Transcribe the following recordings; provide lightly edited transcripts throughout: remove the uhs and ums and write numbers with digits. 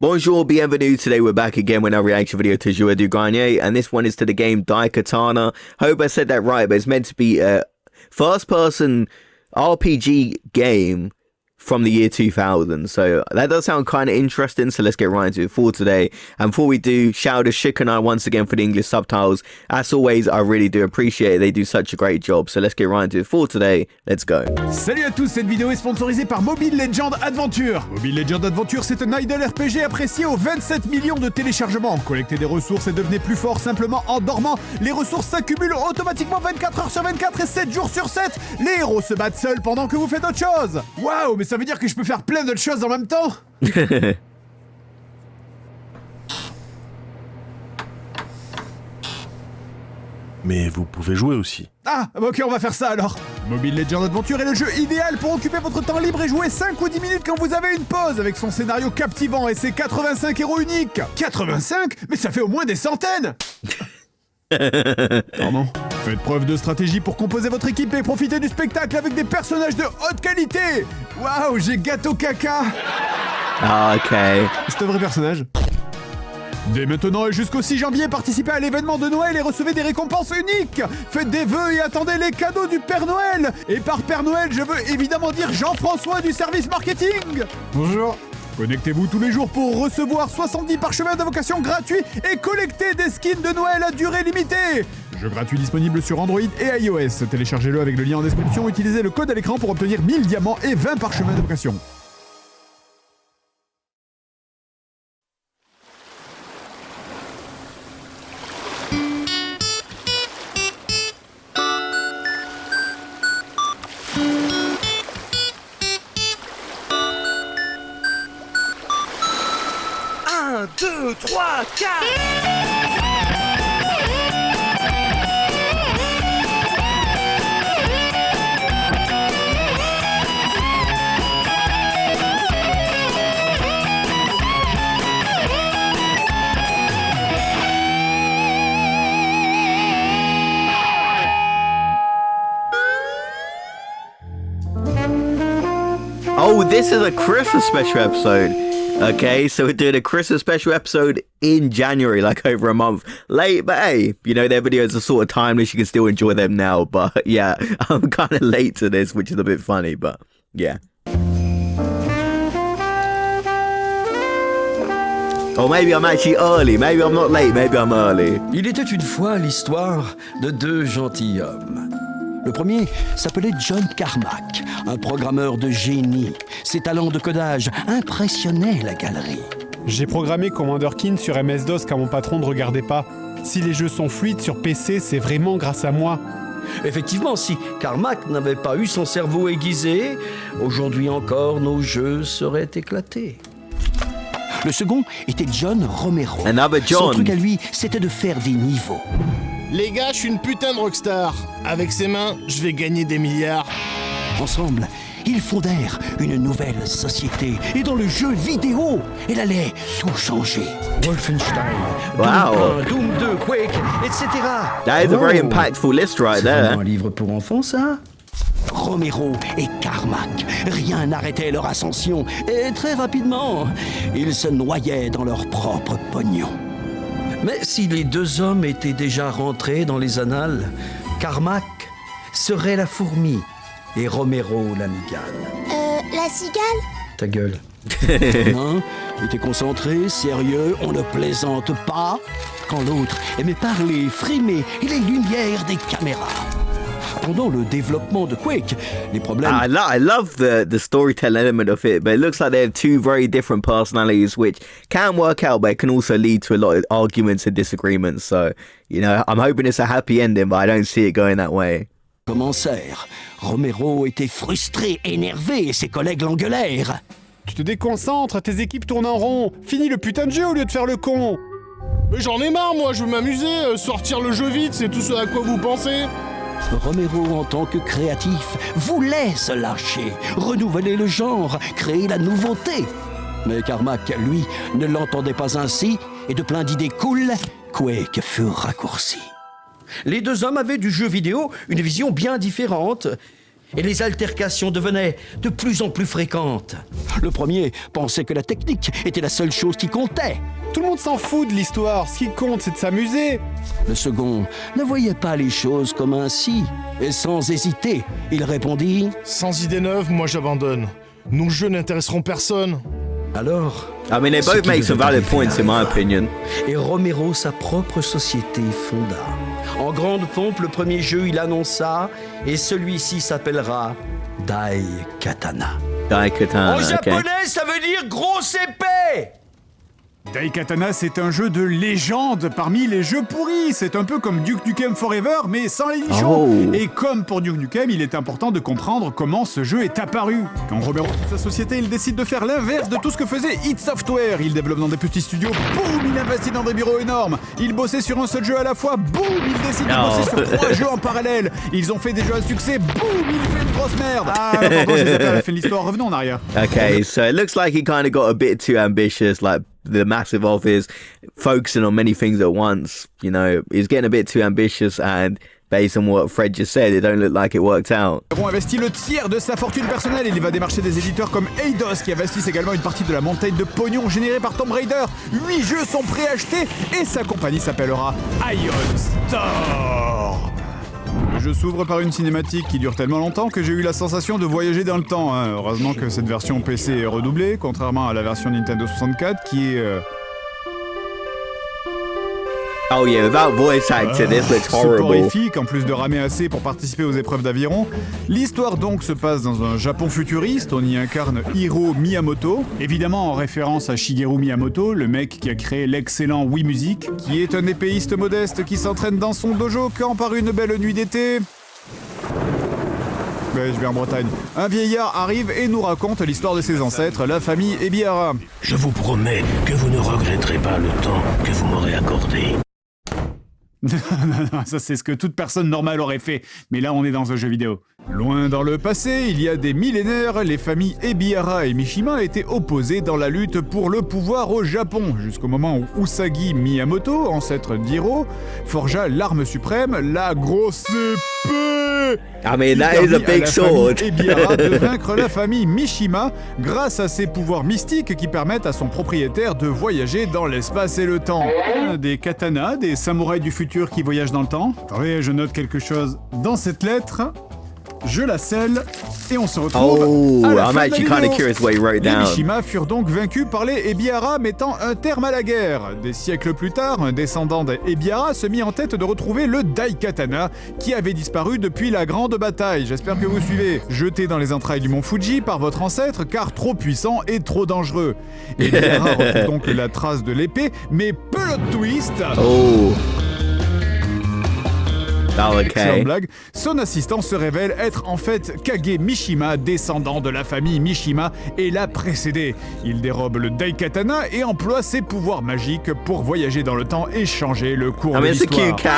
Bonjour, bienvenue. Today we're back again with our reaction video to Joueur du Grenier, and this one is to the game Daikatana. Hope I said that right, but it's meant to be a first-person RPG game from the year 2000. So that does sound kind of interesting, so let's get right into it for today. And before we do, shout out to Shikanai once again for the English subtitles. As always, I really do appreciate it. They do such a great job. So let's get right into it for today. Let's go. Salut à tous, cette vidéo est sponsorisée par Mobile Legends Adventure. Mobile Legends Adventure, c'est un idle RPG apprécié aux 27 millions de téléchargements. Collectez des ressources et devenez plus fort simplement en dormant. Les ressources s'accumulent automatiquement 24 heures sur 24 et 7 jours sur 7. Les héros se battent seuls pendant que vous faites autre chose. Waouh, mais ça veut dire que je peux faire plein d'autres choses en même temps. Mais vous pouvez jouer aussi. Ah, ok, on va faire ça alors. Mobile Legends Adventure est le jeu idéal pour occuper votre temps libre et jouer 5 ou 10 minutes quand vous avez une pause, avec son scénario captivant et ses 85 héros uniques. 85 ? Mais ça fait au moins des centaines. Pardon. Faites preuve de stratégie pour composer votre équipe et profitez du spectacle avec des personnages de haute qualité. Waouh, j'ai Gâteau Caca. Ah, ok. C'est un vrai personnage. Dès maintenant et jusqu'au 6 janvier, participez à l'événement de Noël et recevez des récompenses uniques. Faites des vœux et attendez les cadeaux du Père Noël. Et par Père Noël, je veux évidemment dire Jean-François du service marketing. Bonjour. Connectez-vous tous les jours pour recevoir 70 parchemins d'invocation gratuits et collecter des skins de Noël à durée limitée. Jeu gratuit disponible sur Android et iOS. Téléchargez-le avec le lien en description. Utilisez le code à l'écran pour obtenir 1000 diamants et 20 parchemins d'invocation. Un, deux, trois, quatre. Oh, this is a Christmas special episode. Okay, so we're doing a Christmas special episode in January, like over a month late, but hey, you know, their videos are sort of timeless, you can still enjoy them now, but yeah, I'm kind of late to this, which is a bit funny, but yeah. Or maybe I'm actually early, maybe I'm not late, maybe I'm early. Il était une fois l'histoire de deux gentilshommes. Le premier s'appelait John Carmack, un programmeur de génie. Ses talents de codage impressionnaient la galerie. J'ai programmé Commander Keen sur MS-DOS car mon patron ne regardait pas. Si les jeux sont fluides sur PC, c'est vraiment grâce à moi. Effectivement, si Carmack n'avait pas eu son cerveau aiguisé, aujourd'hui encore nos jeux seraient éclatés. Le second était John Romero. Another John. Son truc à lui, c'était de faire des niveaux. Les gars, je suis une putain de rockstar. Avec ses mains, je vais gagner des milliards. Ensemble, ils fondèrent une nouvelle société. Et dans le jeu vidéo, elle allait tout changer. Wolfenstein, Wow. Doom 1, Doom 2, Quake, etc. That is a very impactful list right C'est there. vraiment un livre pour enfants, ça? Romero et Carmack, rien n'arrêtait leur ascension. Et très rapidement, ils se noyaient dans leur propre pognon. Mais si les deux hommes étaient déjà rentrés dans les annales, Carmack serait la fourmi et Romero la migale. La cigale ? Ta gueule. L'un était concentré, sérieux, on ne plaisante pas, quand l'autre aimait parler, frimer et les lumières des caméras. Pendant le développement de Quake, les problèmes... I love the storytelling element of it, but it looks like they have two very different personalities, which can work out, but it can also lead to a lot of arguments and disagreements. So, you know, I'm hoping it's a happy ending, but I don't see it going that way. Commencèrent. Romero était frustré, énervé, et ses collègues l'engueulèrent. Tu te déconcentres, tes équipes tournent en rond. Finis le putain de jeu au lieu de faire le con. Mais j'en ai marre, moi, je veux m'amuser. Sortir le jeu vite, c'est tout ce à quoi vous pensez. Romero, en tant que créatif, voulait se lâcher, renouveler le genre, créer la nouveauté. Mais Carmack, lui, ne l'entendait pas ainsi, et de plein d'idées cool, Quake fut raccourci. Les deux hommes avaient du jeu vidéo une vision bien différente. et les altercations devenaient de plus en plus fréquentes. Le premier pensait que la technique était la seule chose qui comptait. Tout le monde s'en fout de l'histoire, ce qui compte c'est de s'amuser. Le second ne voyait pas les choses comme ainsi, et sans hésiter, il répondit « Sans idée neuve, moi j'abandonne. Nos jeux n'intéresseront personne. Alors, I mean, they ce both qui make some devait valid arriver points in my arriva. opinion. Et Romero sa propre société fonda. En grande pompe, le premier jeu il annonça, et celui-ci s'appellera Dai Katana. Daikatana, En okay. japonais, ça veut dire grosse épée. Daikatana, c'est un jeu de légende parmi les jeux pourris. C'est un peu comme Duke Nukem Forever, mais sans les nichons. Oh. Et comme pour Duke Nukem, il est important de comprendre comment ce jeu est apparu. Quand Romero quitte sa société, il décide de faire l'inverse de tout ce que faisait id Software. Il développe dans des petits studios, boum, il investit dans des bureaux énormes. Il bossait sur un seul jeu à la fois, boum, il décide de Oh. bosser sur 3 jeux en parallèle. Ils ont fait des jeux à succès, boum, il fait une grosse merde. Ah, pardon, j'ai zappé à la fin de l'histoire, revenons en arrière. Okay, so it looks like he kind of got a bit too ambitious, like the massive of his focusing on many things at once. You know, he's getting a bit too ambitious, and based on what Fred just said, it don't look like it worked out. Romero investit le tiers de sa fortune personnelle et il va démarcher des éditeurs comme Eidos qui investissent également une partie de la montagne de pognon générée par Tomb Raider. 8 jeux sont préachetés et sa compagnie s'appellera Ion Storm. Le jeu s'ouvre par une cinématique qui dure tellement longtemps que j'ai eu la sensation de voyager dans le temps. Hein. Heureusement que cette version PC est redoublée, contrairement à la version Nintendo 64 qui est... Oh yeah, without voice acting, this looks horrible. soporifique, en plus de ramer assez pour participer aux épreuves d'aviron. L'histoire donc se passe dans un Japon futuriste, on y incarne Hiro Miyamoto, évidemment en référence à Shigeru Miyamoto, le mec qui a créé l'excellent Wii Music, qui est un épéiste modeste qui s'entraîne dans son dojo quand par une belle nuit d'été... Ouais, je vais en Bretagne. Un vieillard arrive et nous raconte l'histoire de ses ancêtres, la famille Ebihara. Je vous promets que vous ne regretterez pas le temps que vous m'aurez accordé. Ça c'est ce que toute personne normale aurait fait, mais là on est dans un jeu vidéo. Loin dans le passé, il y a des millénaires, les familles Ebihara et Mishima étaient opposées dans la lutte pour le pouvoir au Japon, jusqu'au moment où Usagi Miyamoto, ancêtre d'Hiro, forgea l'arme suprême, la grosse épée. I mean, that qui is a permit à big la sword. famille Ebihara de vaincre la famille Mishima grâce à ses pouvoirs mystiques qui permettent à son propriétaire de voyager dans l'espace et le temps. Des katanas, des samouraïs du futur qui voyagent dans le temps. Attendez, je note quelque chose dans cette lettre. Je la scelle et on se retrouve Oh, à la I'm fin de la actually kind of vidéo. curious what he wrote Les down. Mishima furent donc vaincus par les Ebihara, mettant un terme à la guerre. Des siècles plus tard, un descendant des Ebihara se mit en tête de retrouver le Daikatana, qui avait disparu depuis la grande bataille. J'espère que vous suivez. Jeté dans les entrailles du mont Fuji par votre ancêtre, car trop puissant et trop dangereux. Ebihara retrouve donc la trace de l'épée, mais plot twist. Oh. Oh, Excellente okay. blague. Son assistant se révèle être en fait Kage Mishima, descendant de la famille Mishima, et l'a précédé. Il dérobe le Daikatana et emploie ses pouvoirs magiques pour voyager dans le temps et changer le cours I de mean, it's a l'histoire. cute cat.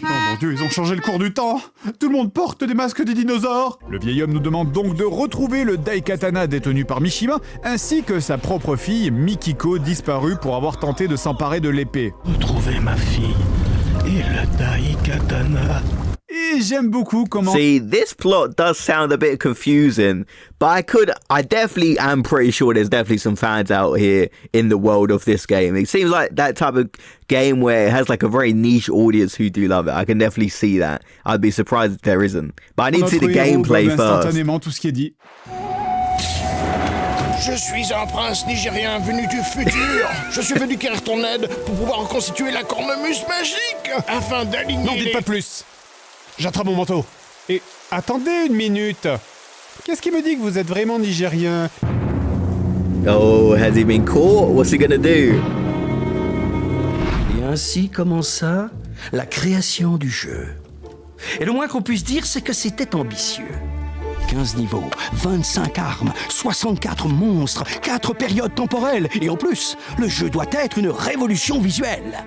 Oh mon Dieu, ils ont changé le cours du temps. Tout le monde porte des masques des dinosaures. Le vieil homme nous demande donc de retrouver le Daikatana détenu par Mishima, ainsi que sa propre fille, Mikiko, disparue pour avoir tenté de s'emparer de l'épée. Retrouvez ma fille et le Daikatana. Et j'aime beaucoup comment... See, this plot does sound a bit confusing, but I definitely am pretty sure there's definitely some fans out here in the world of this game. It seems like that type of game where it has like a very niche audience who do love it. I can definitely see that. I'd be surprised if there isn't. But I need to see the Notre héros gameplay gobe first. instantanément tout ce qui est dit. Je suis un prince nigérien venu du futur. Je suis venu quérir ton aide pour pouvoir reconstituer la cornemuse magique afin d'aligner N'en dites les... pas plus. J'attrape mon manteau. Et attendez une minute. Qu'est-ce qui me dit que vous êtes vraiment nigérien? Oh, has he been caught? What's he gonna do? Et ainsi commença la création du jeu. Et le moins qu'on puisse dire, c'est que c'était ambitieux. 15 niveaux, 25 armes, 64 monstres, 4 périodes temporelles, et en plus, le jeu doit être une révolution visuelle.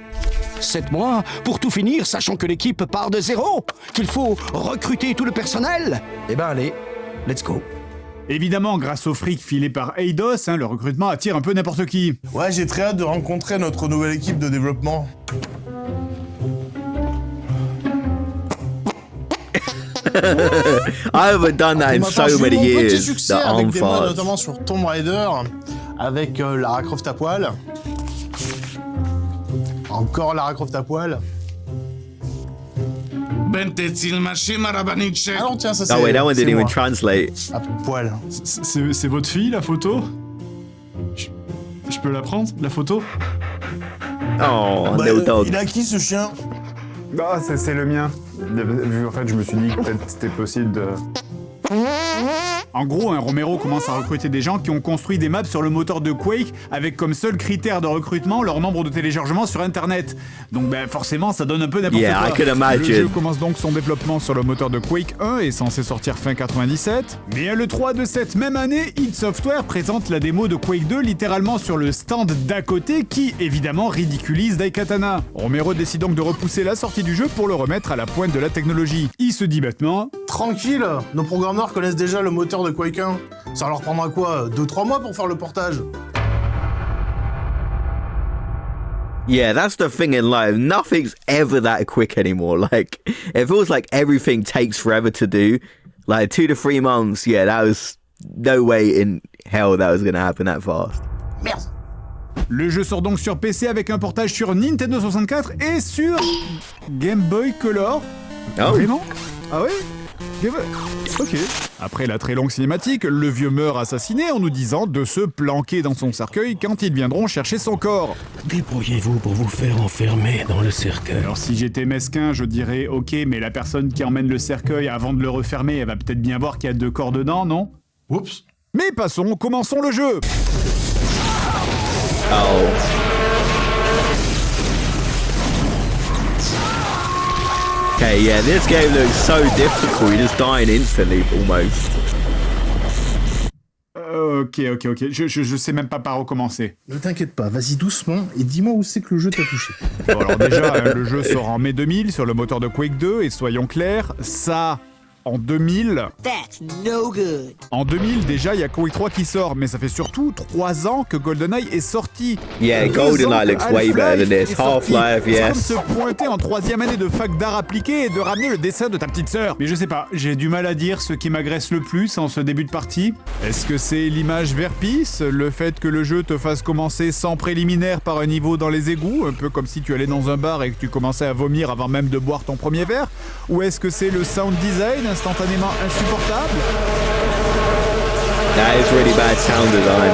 7 mois pour tout finir, sachant que l'équipe part de zéro, qu'il faut recruter tout le personnel. Eh ben allez, let's go. Évidemment, grâce au fric filé par Eidos, le recrutement attire un peu n'importe qui. Ouais, j'ai très hâte de rencontrer notre nouvelle équipe de développement. I haven't done that in Pour ma part, so j'ai eu many mon petit years. succès The avec arm des mods, farts. notamment sur Tomb Raider, avec Lara Croft à poil. Encore Lara Croft à poil. Ah non, tiens, ça c'est. Oh wait, that one c'est didn't even moi. translate. À poil. C'est votre fille, la photo? Je peux la prendre, la photo? Oh, Bah, little dog. il a qui ce chien? Ah, c'est le mien. En fait, je me suis dit que peut-être c'était possible de... En gros, Romero commence à recruter des gens qui ont construit des maps sur le moteur de Quake avec comme seul critère de recrutement leur nombre de téléchargements sur internet. Donc forcément, ça donne un peu n'importe Yeah, I quoi. can imagine. Le jeu commence donc son développement sur le moteur de Quake 1 et est censé sortir fin 97. Mais à l'E3 de cette même année, id Software présente la démo de Quake 2 littéralement sur le stand d'à côté qui, évidemment, ridiculise Daikatana. Romero décide donc de repousser la sortie du jeu pour le remettre à la pointe de la technologie. Il se dit bêtement... Tranquille, nos programmeurs connaissent déjà le moteur de Quake 1. Ça leur prendra quoi, 2-3 mois pour faire le portage? Yeah, that's the thing in life. Nothing's ever that quick anymore. Like, it feels like everything takes forever to do. Like 2 to 3 months. Yeah, that was no way in hell that was gonna happen that fast. Merde. Le jeu sort donc sur PC avec un portage sur Nintendo 64 et sur Game Boy Color. Oh. Vraiment? Ah ouais? Ok. Après la très longue cinématique, le vieux meurt assassiné en nous disant de se planquer dans son cercueil quand ils viendront chercher son corps. Débrouillez-vous pour vous faire enfermer dans le cercueil. Alors si j'étais mesquin, je dirais ok, mais la personne qui emmène le cercueil avant de le refermer, elle va peut-être bien voir qu'il y a 2 corps dedans, non? Oups. Mais passons, commençons le jeu. Oh. Okay, yeah, this game looks so difficult. You're just dying instantly, almost. Ok. Je sais même pas par où commencer. Ne t'inquiète pas, vas-y doucement et dis-moi où c'est que le jeu t'a touché. Bon, alors déjà, le jeu sort en mai 2000 sur le moteur de Quake 2 et soyons clairs, ça... En 2000... That's no good. En 2000, déjà, il y a Quake 3 qui sort, mais ça fait surtout 3 ans que GoldenEye est sorti. Yeah, 2 GoldenEye ans que looks way better than Half-Life this. est sorti. Half-Life, C'est yes. comme se pointer en 3e année de fac d'art appliqué et de ramener le dessin de ta petite sœur. Mais je sais pas, j'ai du mal à dire ce qui m'agresse le plus en ce début de partie. Est-ce que c'est l'image Verpis, le fait que le jeu te fasse commencer sans préliminaire par un niveau dans les égouts, un peu comme si tu allais dans un bar et que tu commençais à vomir avant même de boire ton premier verre? Ou est-ce que c'est le sound design instantanément insupportable? That is really bad sound design.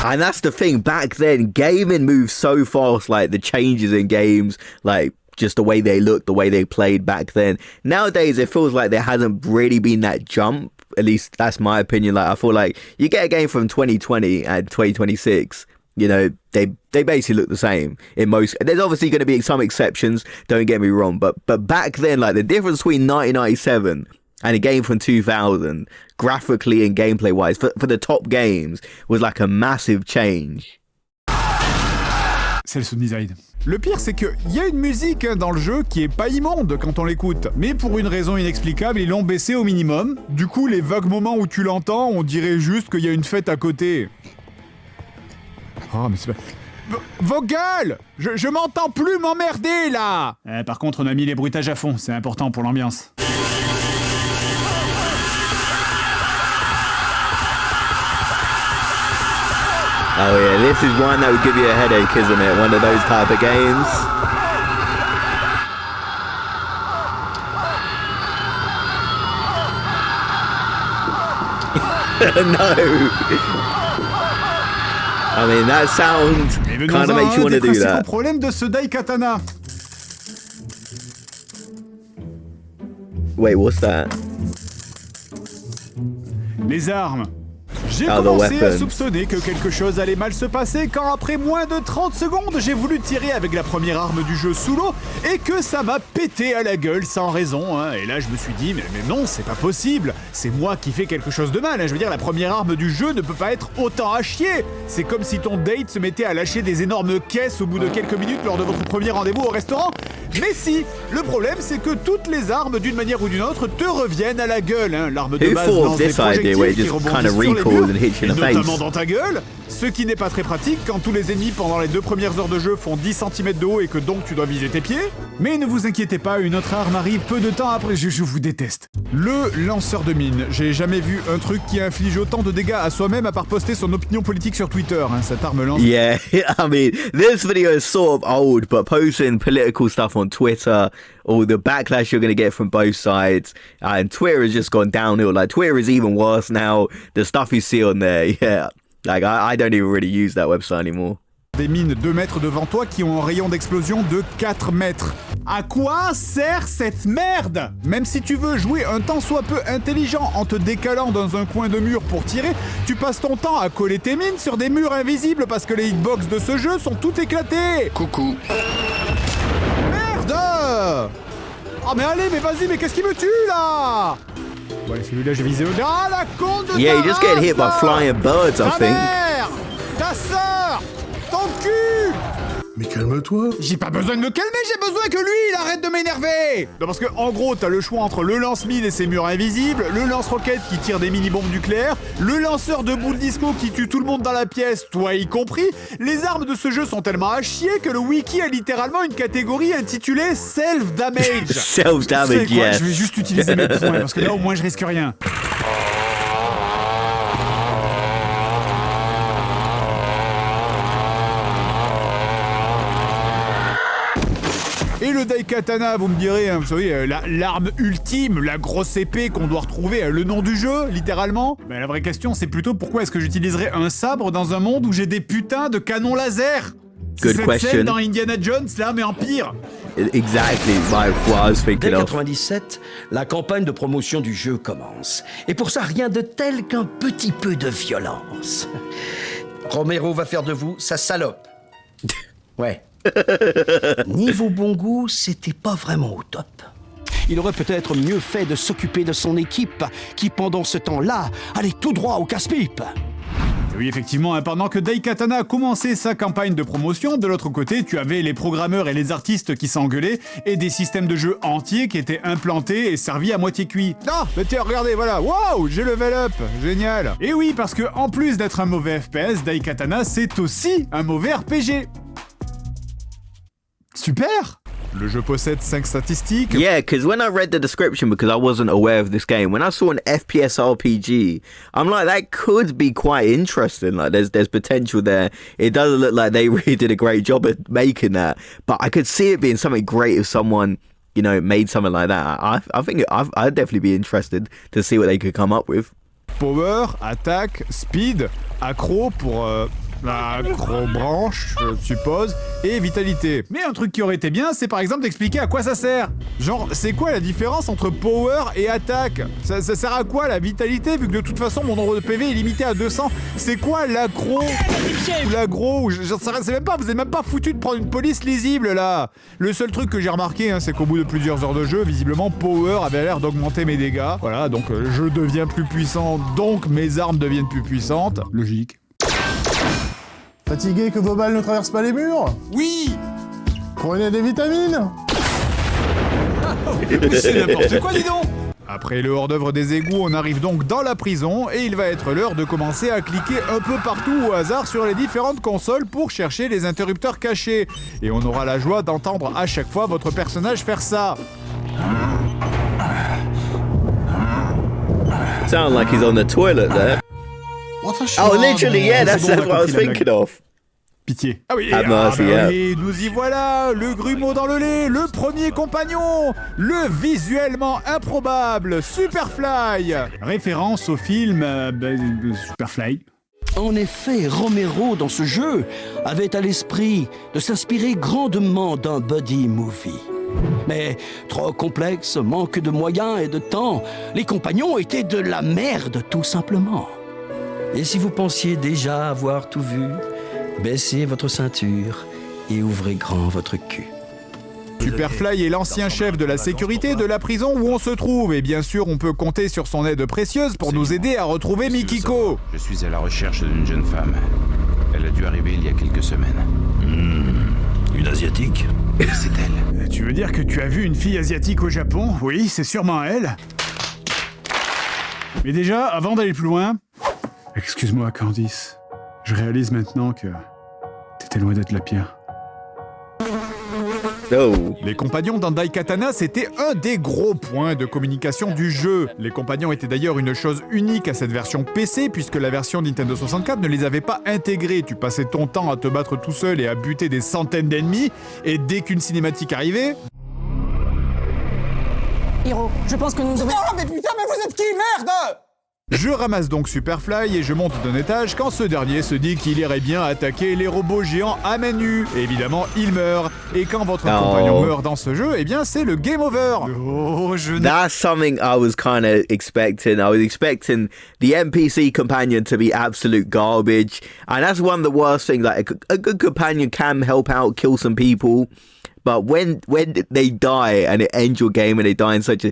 And that's the thing, back then, gaming moved so fast, like the changes in games, like just the way they looked, the way they played back then. Nowadays, it feels like there hasn't really been that jump. At least that's my opinion. Like, I feel like you get a game from 2020 and 2026, you know, they basically look the same in most. There's obviously going to be some exceptions, don't get me wrong, but back then, like the difference between 1997 and a game from 2000, graphically and gameplay wise, for the top games, was like a massive change. C'est le sound design. Le pire, c'est qu'il y a une musique dans le jeu qui est pas immonde quand on l'écoute. Mais pour une raison inexplicable, ils l'ont baissé au minimum. Du coup, les vagues moments où tu l'entends, on dirait juste qu'il y a une fête à côté. Oh, mais c'est pas... Vos gueules! Je m'entends plus m'emmerder, là! Par contre, on a mis les bruitages à fond, c'est important pour l'ambiance. Oh yeah, this is one that would give you a headache, isn't it? One of those type of games. No. I mean, that sound kind of makes you want to do that. Le problème de ce Daikatana. Wait, what's that? Les armes. J'ai Ah, the commencé à weapon. soupçonner que quelque chose allait mal se passer quand après moins de 30 secondes, j'ai voulu tirer avec la première arme du jeu sous l'eau et que ça m'a pété à la gueule sans raison. Hein. Et là, je me suis dit, mais non, c'est pas possible. C'est moi qui fais quelque chose de mal. Hein. Je veux dire, la première arme du jeu ne peut pas être autant à chier. C'est comme si ton date se mettait à lâcher des énormes caisses au bout de quelques minutes lors de votre premier rendez-vous au restaurant. Mais si, le problème, c'est que toutes les armes, d'une manière ou d'une autre, te reviennent à la gueule. Hein. L'arme de Who base thought lance des this idea projectiles where it qui just rebondissent kind of sur les recalls murs than hit you in the Notamment face. dans ta gueule, ce qui n'est pas très pratique quand tous les ennemis pendant les 2 premières heures de jeu font 10 cm de haut et que donc tu dois viser tes pieds. Mais ne vous inquiétez pas, une autre arme arrive peu de temps après. Je vous déteste. Le lanceur de mine. J'ai jamais vu un truc qui inflige autant de dégâts à soi-même à part poster son opinion politique sur Twitter. Hein. Cette arme lance... Yeah, I mean, this video is sort of old, but posting political stuff on Twitter, all the backlash you're going to get from both sides, and Twitter has just gone downhill. Like, Twitter is even worse now. The stuff you see on there, yeah. Like, I don't even really use that website anymore. Des mines 2 mètres devant toi qui ont un rayon d'explosion de 4 mètres. À quoi sert cette merde? Même si tu veux jouer un tant soit peu intelligent en te décalant dans un coin de mur pour tirer, tu passes ton temps à coller tes mines sur des murs invisibles parce que les hitbox de ce jeu sont tout éclatés. Coucou. Merde! Oh mais allez, mais vas-y, mais qu'est-ce qui me tue là? Ouais, celui-là j'ai visé au... Ah la con de Yeah, ta you just get hit by race, flying birds, I ta think. mère, ta sœur, ton cul. Mais calme-toi. J'ai pas besoin de me calmer, j'ai besoin que lui, il arrête de m'énerver. Non, parce que en gros, t'as le choix entre le lance-mine et ses murs invisibles, le lance-roquette qui tire des mini-bombes nucléaires, le lanceur de boules disco qui tue tout le monde dans la pièce, toi y compris. Les armes de ce jeu sont tellement à chier que le wiki a littéralement une catégorie intitulée Self-Damage. Self-damage, Tu sais quoi, yes. je vais juste utiliser mes points, parce que là, au moins, je risque rien. Et le Daikatana, vous me direz, hein, vous savez, l'arme ultime, la grosse épée qu'on doit retrouver, le nom du jeu, littéralement. Mais la vraie question, c'est plutôt pourquoi est-ce que j'utiliserais un sabre dans un monde où j'ai des putains de canons laser? Good C'est cette question. scène dans Indiana Jones, là, mais en pire. Exactly, like what I was Dès thinking of. 97, la campagne de promotion du jeu commence. Et pour ça, rien de tel qu'un petit peu de violence. Romero va faire de vous sa salope. Ouais. Niveau bon goût, c'était pas vraiment au top. Il aurait peut-être mieux fait de s'occuper de son équipe, qui pendant ce temps-là allait tout droit au casse-pipe. Oui, effectivement, hein, pendant que Daikatana a commencé sa campagne de promotion, de l'autre côté, tu avais les programmeurs et les artistes qui s'engueulaient et des systèmes de jeu entiers qui étaient implantés et servis à moitié cuits. Ah, mais tiens, regardez, voilà, waouh, j'ai level up, génial. Et oui, parce que en plus d'être un mauvais FPS, Daikatana, c'est aussi un mauvais RPG. Super! Le jeu possède 5 statistiques. Yeah, because when I read the description, because I wasn't aware of this game, when I saw an FPS RPG, I'm like, that could be quite interesting. Like, there's potential there. It doesn't look like they really did a great job at making that, but I could see it being something great if someone, you know, made something like that. I think I'd definitely be interested to see what they could come up with. Power, attaque, speed, accro pour acro-branche, je suppose, et vitalité. Mais un truc qui aurait été bien, c'est par exemple d'expliquer à quoi ça sert. Genre, c'est quoi la différence entre power et attaque? Ça sert à quoi la vitalité, vu que de toute façon mon nombre de PV est limité à 200? C'est quoi l'accro? Ou l'agro? J'en sais rien, c'est même pas, vous êtes même pas foutu de prendre une police lisible là. Le seul truc que j'ai remarqué, hein, c'est qu'au bout de plusieurs heures de jeu, visiblement power avait l'air d'augmenter mes dégâts. Voilà, donc je deviens plus puissant, donc mes armes deviennent plus puissantes. Logique. Fatigué que vos balles ne traversent pas les murs? Oui! Prenez des vitamines! C'est n'importe quoi, dis donc! Après le hors-d'œuvre des égouts, on arrive donc dans la prison et il va être l'heure de commencer à cliquer un peu partout au hasard sur les différentes consoles pour chercher les interrupteurs cachés. Et on aura la joie d'entendre à chaque fois votre personnage faire ça. Sound like he's on the toilet there. Oh, literally, yeah, that's what I was thinking of. Pitié. Ah oui, Ah, merci, oui, nous y voilà, le grumeau dans le lait, le premier compagnon, le visuellement improbable Superfly. Référence au film Superfly. En effet, Romero, dans ce jeu, avait à l'esprit de s'inspirer grandement d'un buddy movie. Mais trop complexe, manque de moyens et de temps, les compagnons étaient de la merde, tout simplement. Et si vous pensiez déjà avoir tout vu, baissez votre ceinture et ouvrez grand votre cul. Superfly est l'ancien chef de la sécurité de la prison où on se trouve, et bien sûr on peut compter sur son aide précieuse pour nous aider à retrouver Mikiko. Je suis à la recherche d'une jeune femme. Elle a dû arriver il y a quelques semaines. Une asiatique? Oui, c'est elle. Tu veux dire que tu as vu une fille asiatique au Japon? Oui, c'est sûrement elle. Mais déjà, avant d'aller plus loin, Excuse-moi, Candice. Je réalise maintenant que t'étais loin d'être la pire. Oh. Les compagnons dans Daikatana, c'était un des gros points de communication du jeu. Les compagnons étaient d'ailleurs une chose unique à cette version PC, puisque la version Nintendo 64 ne les avait pas intégrés. Tu passais ton temps à te battre tout seul et à buter des centaines d'ennemis, et dès qu'une cinématique arrivait... Hiro, je pense que nous devons... Oh mais putain, mais vous êtes qui, merde? Je ramasse donc Superfly et je monte d'un étage quand ce dernier se dit qu'il irait bien attaquer les robots géants à main nue. Évidemment, il meurt. Et quand votre compagnon meurt dans ce jeu, eh bien c'est le game over. Oh, That's something I was kind of expecting. I was expecting the NPC companion to be absolute garbage. And that's one of the worst things. Like a good companion can help out, kill some people. But when they die and it ends your game and they die in such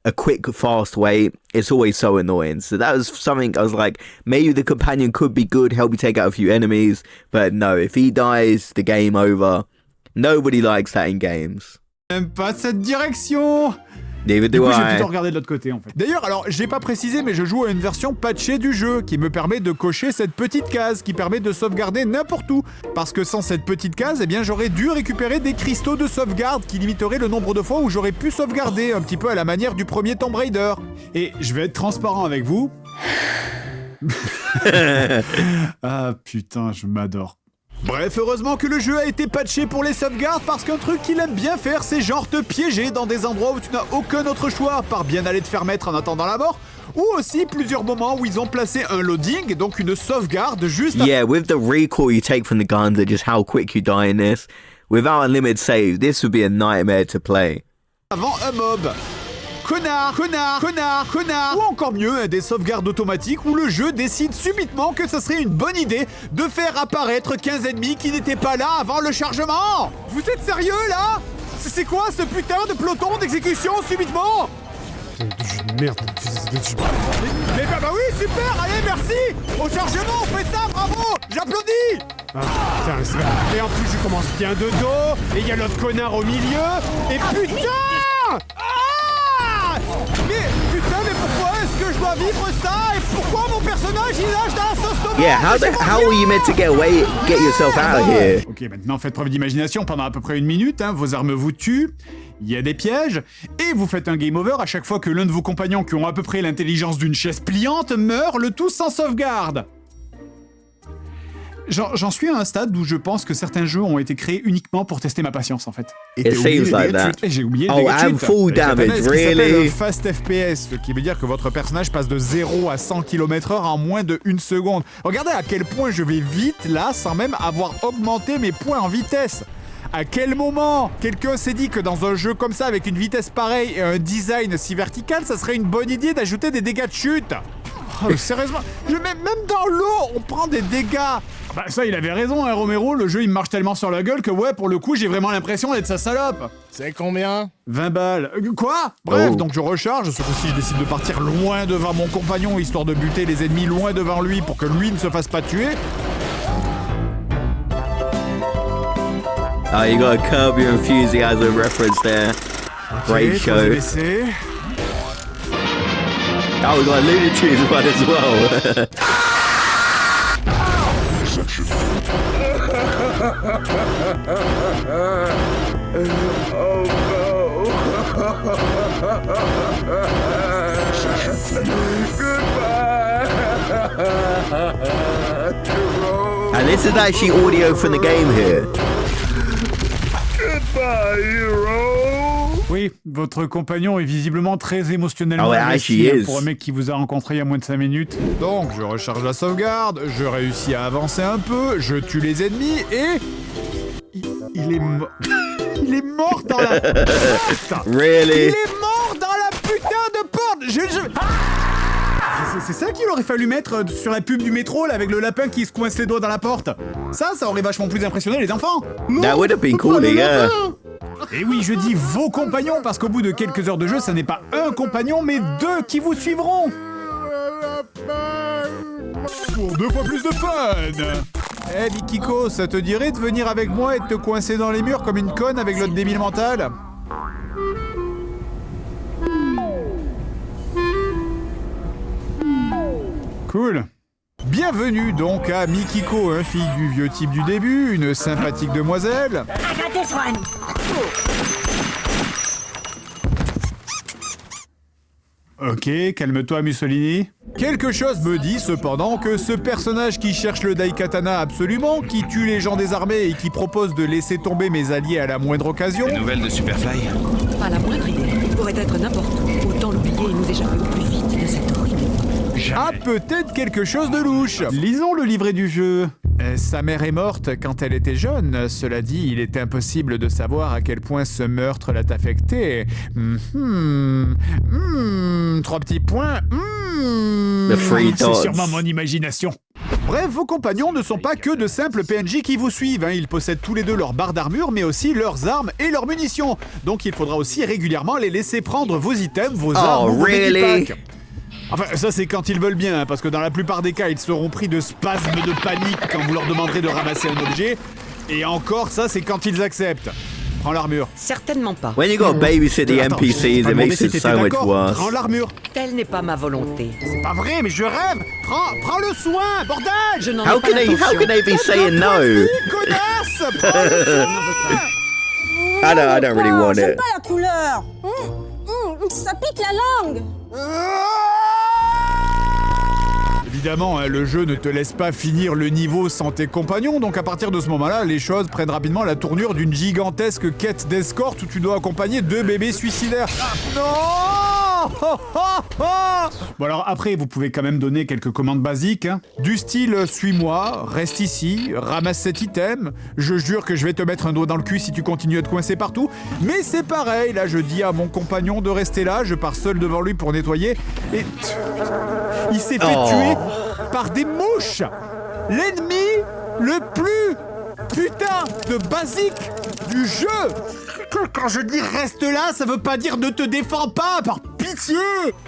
a quick, fast way, it's always so annoying. So that was something I was like, maybe the companion could be good, help you take out a few enemies. But no, if he dies, the game over. Nobody likes that in games. J'aime pas cette direction. Neither Du do coup, j'ai I. plutôt regardé de l'autre côté en fait. D'ailleurs, alors, j'ai pas précisé, mais je joue à une version patchée du jeu qui me permet de cocher cette petite case qui permet de sauvegarder n'importe où. Parce que sans cette petite case, eh bien, j'aurais dû récupérer des cristaux de sauvegarde qui limiteraient le nombre de fois où j'aurais pu sauvegarder, un petit peu à la manière du premier Tomb Raider. Et je vais être transparent avec vous. Ah putain, je m'adore. Bref, heureusement que le jeu a été patché pour les sauvegardes parce qu'un truc qu'il aime bien faire, c'est genre te piéger dans des endroits où tu n'as aucun autre choix, par bien aller te faire mettre en attendant la mort, ou aussi plusieurs moments où ils ont placé un loading, donc une sauvegarde juste... Yeah, with the recoil you take from the guns and just how quick you die in this, without unlimited saves, this would be a nightmare to play. Avant un mob. Connard, connard, connard, connard. Ou encore mieux, des sauvegardes automatiques où le jeu décide subitement que ce serait une bonne idée de faire apparaître 15 ennemis qui n'étaient pas là avant le chargement. Vous êtes sérieux là? C'est quoi ce putain de peloton d'exécution subitement? Merde. Mais bah oui, super, allez, merci. Au chargement, on fait ça, bravo. J'applaudis. Ah, putain, et en plus, je commence bien de dos, et il y a l'autre connard au milieu, et putain! Mais putain, mais pourquoi est-ce que je dois vivre ça? Et pourquoi mon personnage il nage dans la sauce tomate? Yeah, how are you meant to get yourself out of here? Ok, maintenant faites preuve d'imagination pendant à peu près 1 minute, hein, vos armes vous tuent, il y a des pièges, et vous faites un game over à chaque fois que l'un de vos compagnons qui ont à peu près l'intelligence d'une chaise pliante meurt, le tout sans sauvegarde. J'en suis à un stade où je pense que certains jeux ont été créés uniquement pour tester ma patience en fait. It seems like that. Et j'ai oublié le Oh, dégât de and chute. full damage, Ce qui s'appelle really? un fast FPS, ce qui veut dire que votre personnage passe de 0 à 100 km/h en moins de 1 seconde. Regardez à quel point je vais vite là sans même avoir augmenté mes points en vitesse. À quel moment quelqu'un s'est dit que dans un jeu comme ça, avec une vitesse pareille et un design si vertical, ça serait une bonne idée d'ajouter des dégâts de chute? Oh, sérieusement, même dans l'eau, on prend des dégâts. Bah ça, il avait raison, hein, Romero, le jeu il me marche tellement sur la gueule que ouais, pour le coup, j'ai vraiment l'impression d'être sa salope. C'est combien? 20 balles. Quoi? Bref, Oh. donc je recharge, ce coup-ci je décide de partir loin devant mon compagnon, histoire de buter les ennemis loin devant lui pour que lui ne se fasse pas tuer. Oh, you got a Curb Your Enthusiasm reference there. Great show. posez l'essai. Oh, we got a Looney Tunes one as well. And this is actually audio from the game here. Oui, votre compagnon est visiblement très émotionnellement Ah ouais, investi, actually hein, is. pour un mec qui vous a rencontré il y a moins de 5 minutes. Donc, je recharge la sauvegarde, je réussis à avancer un peu, je tue les ennemis et... Il est mort. Il est mort dans la porte. Really? Il est mort dans la putain de porte. C'est ça qu'il aurait fallu mettre sur la pub du métro, là, avec le lapin qui se coince les doigts dans la porte. Ça aurait vachement plus impressionné les enfants. That would have been cool, yeah. Et oui, je dis vos compagnons, parce qu'au bout de quelques heures de jeu, ça n'est pas un compagnon, mais 2 qui vous suivront. Pour 2 fois plus de fun. Eh, Vikiko, ça te dirait de venir avec moi et de te coincer dans les murs comme une conne avec l'autre débile mental? Cool. Bienvenue donc à Mikiko, fille du vieux type du début, une sympathique demoiselle. Ok, calme-toi Mussolini. Quelque chose me dit cependant que ce personnage qui cherche le Daikatana absolument, qui tue les gens désarmés et qui propose de laisser tomber mes alliés à la moindre occasion... Des nouvelles de Superfly? Pas la moindre idée. Il pourrait être n'importe où. Autant l'oublier et nous échapper au plus vite de cette horrible... Ah, peut-être quelque chose de louche. Lisons le livret du jeu. Sa mère est morte quand elle était jeune. Cela dit, il est impossible de savoir à quel point ce meurtre l'a affecté. 3 petits points. C'est sûrement mon imagination. Bref, vos compagnons ne sont pas que de simples PNJ qui vous suivent. Ils possèdent tous les deux leur barre d'armure, mais aussi leurs armes et leurs munitions. Donc il faudra aussi régulièrement les laisser prendre vos items, vos armes ou vos medipacks. Enfin, ça c'est quand ils veulent bien, parce que dans la plupart des cas, ils seront pris de spasmes de panique quand vous leur demanderez de ramasser un objet. Et encore, ça c'est quand ils acceptent. Prends l'armure. Certainement pas. When you got babysit the NPCs, it makes it so much worse. Prends l'armure. Telle n'est pas ma volonté. C'est pas vrai, mais je rêve. Prends le soin, bordel. Je n'en ai How pas can they be saying no? Connasse, prends le soin. I don't really want J'aime it. pas la couleur. Ça pique la langue. Évidemment, le jeu ne te laisse pas finir le niveau sans tes compagnons, donc à partir de ce moment-là, les choses prennent rapidement la tournure d'une gigantesque quête d'escorte où tu dois accompagner 2 bébés suicidaires. Non. Bon alors après, vous pouvez quand même donner quelques commandes basiques, du style « Suis-moi, reste ici, ramasse cet item, je jure que je vais te mettre un doigt dans le cul si tu continues à te coincer partout ». Mais c'est pareil, là je dis à mon compagnon de rester là, je pars seul devant lui pour nettoyer, et... il s'est fait tuer par des mouches. L'ennemi le plus putain de basique du jeu. Quand je dis reste là, ça veut pas dire ne te défends pas, par pitié.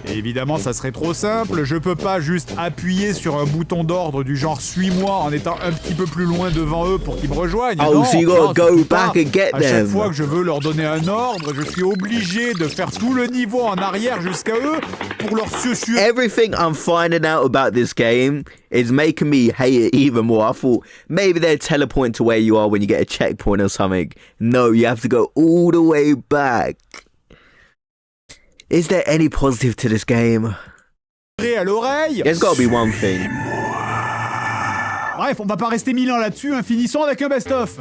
Et évidemment, ça serait trop simple. Je peux pas juste appuyer sur un bouton d'ordre du genre suis-moi en étant un petit peu plus loin devant eux pour qu'ils me rejoignent. Oh, non, so you gotta go surtout back pas. and get À chaque them. fois que je veux leur donner un ordre, je suis obligé de faire tout le niveau en arrière jusqu'à eux pour leur susurrer. Everything I'm finding out about this game is making me hate it even more. I thought maybe they'd teleport to where you are when you get a checkpoint or something. No, you have to go all the way back. Is there any positive to this game? À l'oreille. There's gotta be one thing. Bref, on va pas rester 1000 ans là-dessus, finissons avec un best-of.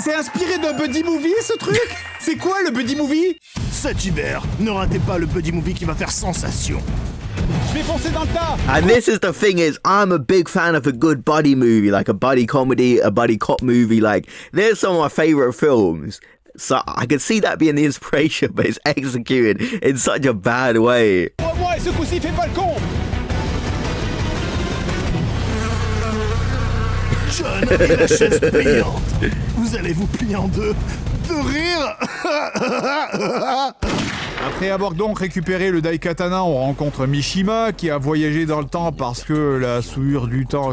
C'est inspiré d'un buddy movie, ce truc? C'est quoi, le buddy movie? Cet hiver, ne ratez pas le buddy movie qui va faire sensation. Je vais foncer dans le tas. And this is the thing is, I'm a big fan of a good buddy movie, like a buddy comedy, a buddy cop movie. Like, there's some of my favorite films. So I can see that being the inspiration, but it's executed in such a bad way. Moi, et ce coup-ci, fais pas le con. John et la chaise pliante. Vous allez vous plier en deux de rire. Après avoir donc récupéré le Daikatana, on rencontre Mishima qui a voyagé dans le temps parce que la souillure du temps...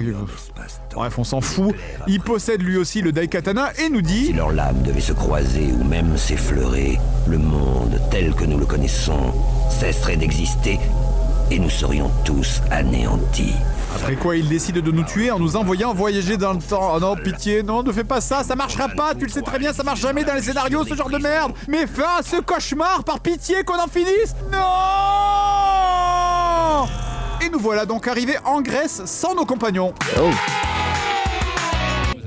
Bref, on s'en fout. Il possède lui aussi le Daikatana et nous dit... Si leurs lames devaient se croiser ou même s'effleurer, le monde tel que nous le connaissons cesserait d'exister et nous serions tous anéantis. Après quoi, il décide de nous tuer en nous envoyant voyager dans le temps. Oh non, pitié, non, ne fais pas ça, ça marchera pas, tu le sais très bien, ça marche jamais dans les scénarios, ce genre de merde. Mais fin à ce cauchemar, par pitié qu'on en finisse. Non. Et nous voilà donc arrivés en Grèce sans nos compagnons. Oh.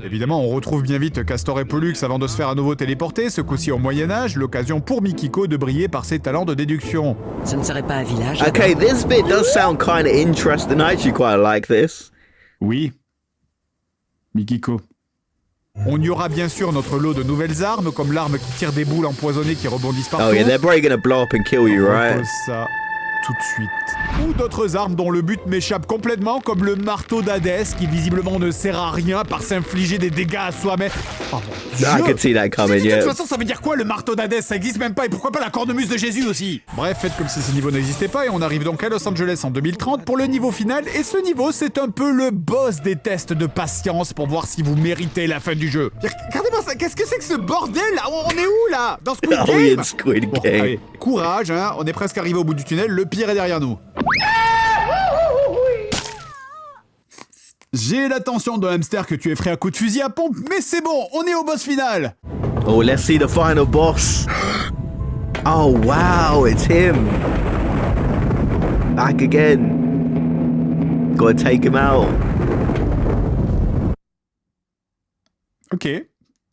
Évidemment, on retrouve bien vite Castor et Pollux avant de se faire à nouveau téléporter, ce coup-ci au Moyen-Âge, l'occasion pour Mikiko de briller par ses talents de déduction. Ce ne serait pas un village. Okay, this bit does sound kind of interesting. I actually quite like this. Oui. Mikiko. On y aura bien sûr notre lot de nouvelles armes, comme l'arme qui tire des boules empoisonnées qui rebondissent partout. Oh yeah, they're probably gonna blow up and kill you, right? Ça. tout de suite. Ou d'autres armes dont le but m'échappe complètement, comme le marteau d'Hadès, qui visiblement ne sert à rien par s'infliger des dégâts à soi-même. Oh mon Dieu. I could see that coming, De yeah. toute façon, ça veut dire quoi le marteau d'Hadès? Ça existe même pas, et pourquoi pas la cornemuse de Jésus aussi? Bref, faites comme si ce niveau n'existait pas, et on arrive donc à Los Angeles en 2030 pour le niveau final, et ce niveau, c'est un peu le boss des tests de patience pour voir si vous méritez la fin du jeu. Regardez-moi ça, qu'est-ce que c'est que ce bordel là? On est où là? Dans Squid Game? Oh, yeah, Squid Bon, Game. allez, courage, hein, on est presque arrivé au bout du tunnel, le pire est derrière nous. J'ai l'attention d'un hamster que tu effraies à coups de fusil à pompe, mais c'est bon, on est au boss final. Oh, let's see the final boss. Oh, wow, it's him. Back again. Gotta take him out. Ok,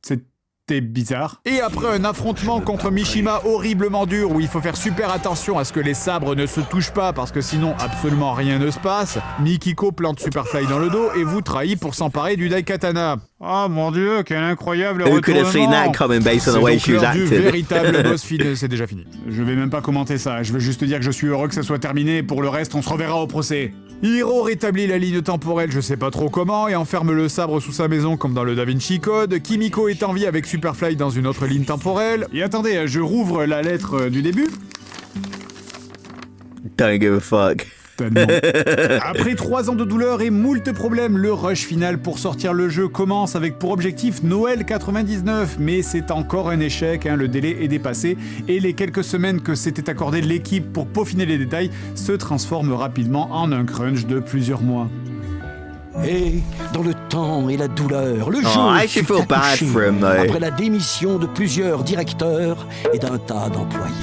c'était bizarre. Et après un affrontement contre Mishima horriblement dur où il faut faire super attention à ce que les sabres ne se touchent pas parce que sinon absolument rien ne se passe, Mikiko plante Superfly dans le dos et vous trahit pour s'emparer du Daikatana. Oh mon dieu, quel incroyable Who could have seen that coming based on the way she was du acting? véritable boss final, c'est déjà fini. Je vais même pas commenter ça, je veux juste dire que je suis heureux que ça soit terminé, pour le reste on se reverra au procès. Hiro rétablit la ligne temporelle, je sais pas trop comment, et enferme le sabre sous sa maison comme dans le Da Vinci Code. Kimiko est en vie avec Superfly dans une autre ligne temporelle. Et attendez, je rouvre la lettre du début. Don't give a fuck. Tellement. Après 3 ans de douleur et moult problèmes, le rush final pour sortir le jeu commence avec pour objectif Noël 99, mais c'est encore un échec, hein, le délai est dépassé et les quelques semaines que s'était accordé l'équipe pour peaufiner les détails se transforment rapidement en un crunch de plusieurs mois. Et dans le temps et la douleur, le jeu I actually fut feel bad accouché for him, though. après la démission de plusieurs directeurs et d'un tas d'employés.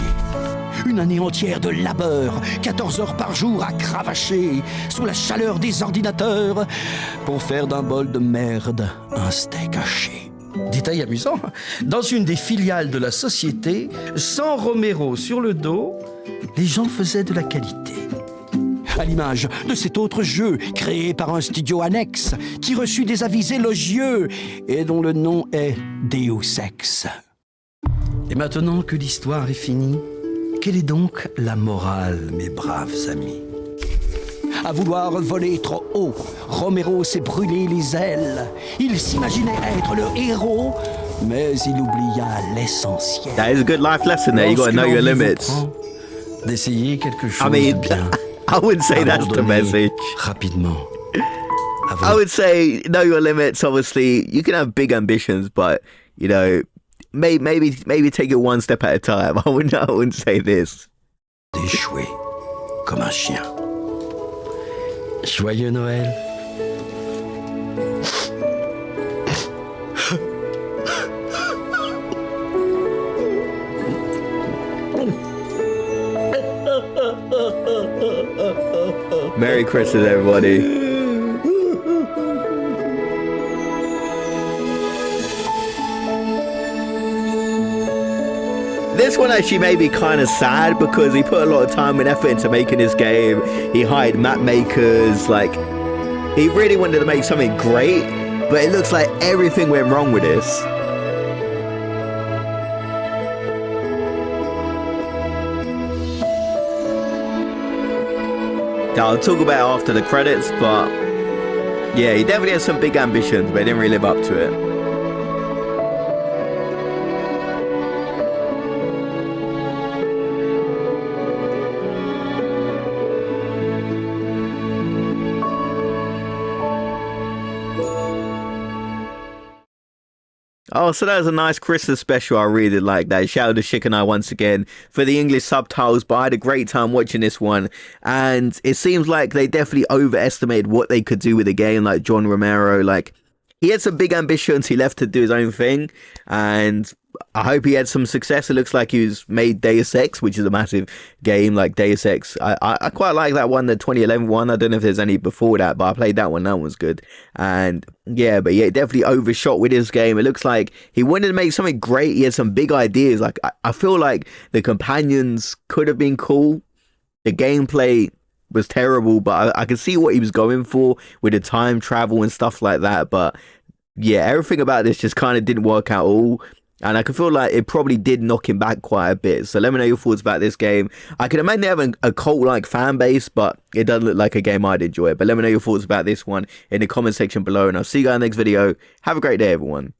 Une année entière de labeur, 14 heures par jour à cravacher, sous la chaleur des ordinateurs, pour faire d'un bol de merde un steak haché. Détail amusant, dans une des filiales de la société, sans Romero sur le dos, les gens faisaient de la qualité. À l'image de cet autre jeu créé par un studio annexe qui reçut des avis élogieux et dont le nom est Deus Ex. Et maintenant que l'histoire est finie, quelle est donc la morale, mes braves amis? À vouloir voler trop haut, Romero s'est brûlé les ailes. Il s'imaginait être le héros, mais il oublia l'essentiel. That is a good life lesson there. You gotta know your limits. D'essayer quelque chose I mean, de bien. I wouldn't say that's the Abandonner message. Rapidement. I would say know your limits. Obviously, you can have big ambitions, but you know, maybe take it one step at a time. I wouldn't say this. D'échouer comme un chien. Joyeux Noël. Merry Christmas, everybody. This one actually made me kind of sad because he put a lot of time and effort into making this game. He hired map makers, like, he really wanted to make something great, but it looks like everything went wrong with this. I'll talk about it after the credits, but yeah, he definitely has some big ambitions, but he didn't really live up to it. Oh, so that was a nice Christmas special. I really did like that. Shout out to Chick and I once again for the English subtitles, but I had a great time watching this one. And it seems like they definitely overestimated what they could do with the game, like John Romero. Like, he had some big ambitions. He left to do his own thing. And I hope he had some success. It looks like he was made Deus Ex, which is a massive game like Deus Ex. I quite like that one, the 2011 one. I don't know if there's any before that, but I played that one. That one was good. And yeah, but yeah, definitely overshot with his game. It looks like he wanted to make something great. He had some big ideas. Like, I feel like the companions could have been cool. The gameplay was terrible, but I could see what he was going for with the time travel and stuff like that. But yeah, everything about this just kind of didn't work out at all. And I can feel like it probably did knock him back quite a bit. So let me know your thoughts about this game. I can imagine they have a cult-like fan base, but it doesn't look like a game I'd enjoy. But let me know your thoughts about this one in the comment section below. And I'll see you guys in the next video. Have a great day, everyone.